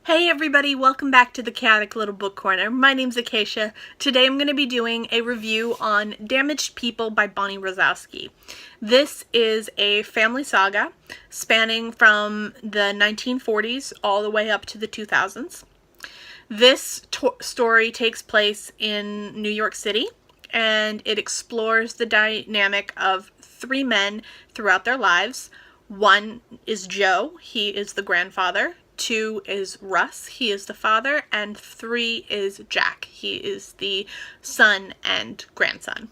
Hey everybody, welcome back to the Chaotic Little Book Corner. My name's Acacia. Today I'm going to be doing a review on Damaged People by Bonnie Rozanski. This is a family saga spanning from the 1940s all the way up to the 2000s. This story takes place in New York City, and it explores the dynamic of three men throughout their lives. One is Joe, he is the grandfather. 2 is Russ, he is the father, and 3 is Jack, he is the son and grandson.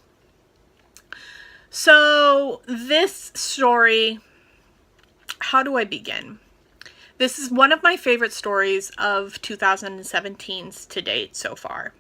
So this story, how do I begin? This is one of my favorite stories of 2017's to date so far.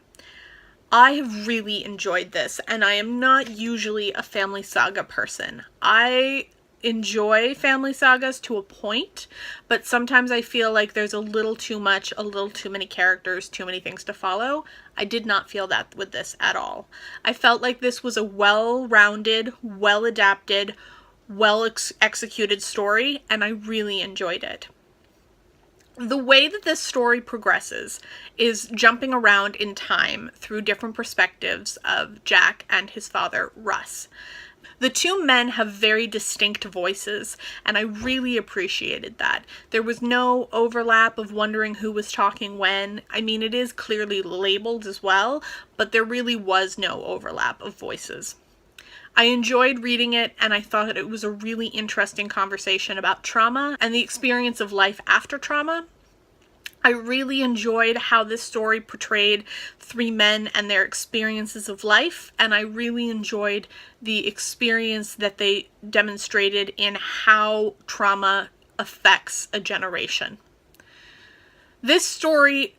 I have really enjoyed this, and I am not usually a family saga person. I enjoy family sagas to a point, but sometimes I feel like there's a little too much, a little too many characters, too many things to follow. I did not feel that with this at all. I felt like this was a well-rounded, well-adapted, well-executed story, and I really enjoyed it. The way that this story progresses is jumping around in time through different perspectives of Jack and his father, Russ. The two men have very distinct voices, and I really appreciated that. There was no overlap of wondering who was talking when. I mean, it is clearly labeled as well, but there really was no overlap of voices. I enjoyed reading it, and I thought it was a really interesting conversation about trauma and the experience of life after trauma. I really enjoyed how this story portrayed three men and their experiences of life, and I really enjoyed the experience that they demonstrated in how trauma affects a generation. This story,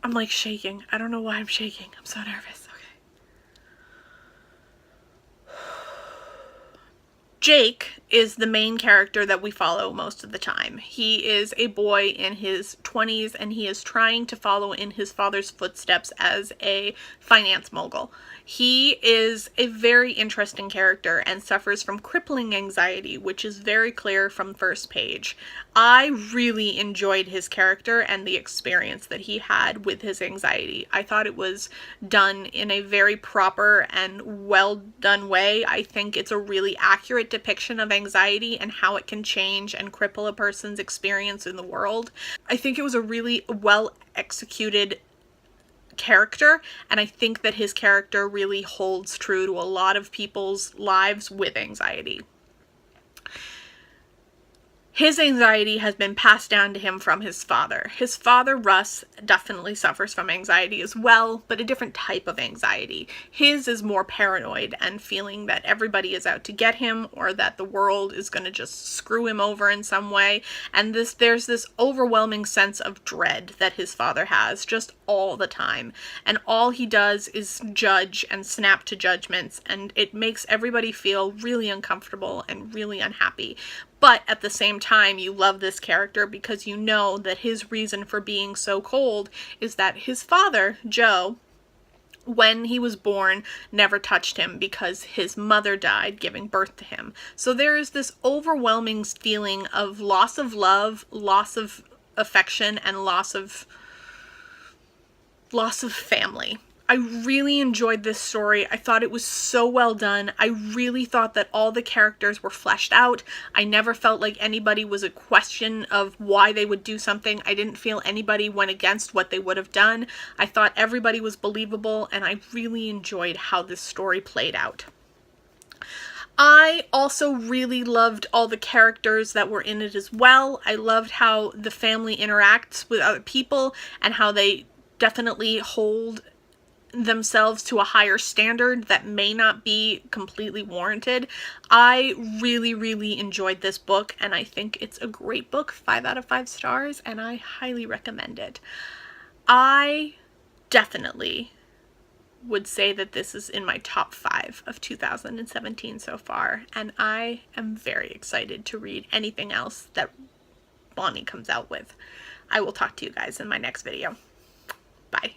I'm like shaking. I don't know why I'm shaking. I'm so nervous. Jake is the main character that we follow most of the time. He is a boy in his 20s, and he is trying to follow in his father's footsteps as a finance mogul. He is a very interesting character and suffers from crippling anxiety, which is very clear from first page. I really enjoyed his character and the experience that he had with his anxiety. I thought it was done in a very proper and well done way. I think it's a really accurate depiction of anxiety and how it can change and cripple a person's experience in the world. I think it was a really well executed character, and I think that his character really holds true to a lot of people's lives with anxiety. His anxiety has been passed down to him from his father. His father, Russ, definitely suffers from anxiety as well, but a different type of anxiety. His is more paranoid and feeling that everybody is out to get him, or that the world is going to just screw him over in some way. And there's this overwhelming sense of dread that his father has just all the time. And all he does is judge and snap to judgments, and it makes everybody feel really uncomfortable and really unhappy. But at the same time, you love this character because you know that his reason for being so cold is that his father, Joe, when he was born, never touched him because his mother died giving birth to him. So there is this overwhelming feeling of loss of love, loss of affection, and loss of family. I really enjoyed this story. I thought it was so well done. I really thought that all the characters were fleshed out. I never felt like anybody was a question of why they would do something. I didn't feel anybody went against what they would have done. I thought everybody was believable, and I really enjoyed how this story played out. I also really loved all the characters that were in it as well. I loved how the family interacts with other people and how they definitely hold themselves to a higher standard that may not be completely warranted. I really enjoyed this book, and I think it's a great book, 5 out of 5 stars, and I highly recommend it. I definitely would say that this is in my top 5 of 2017 so far, and I am very excited to read anything else that Bonnie comes out with. I will talk to you guys in my next video. Bye.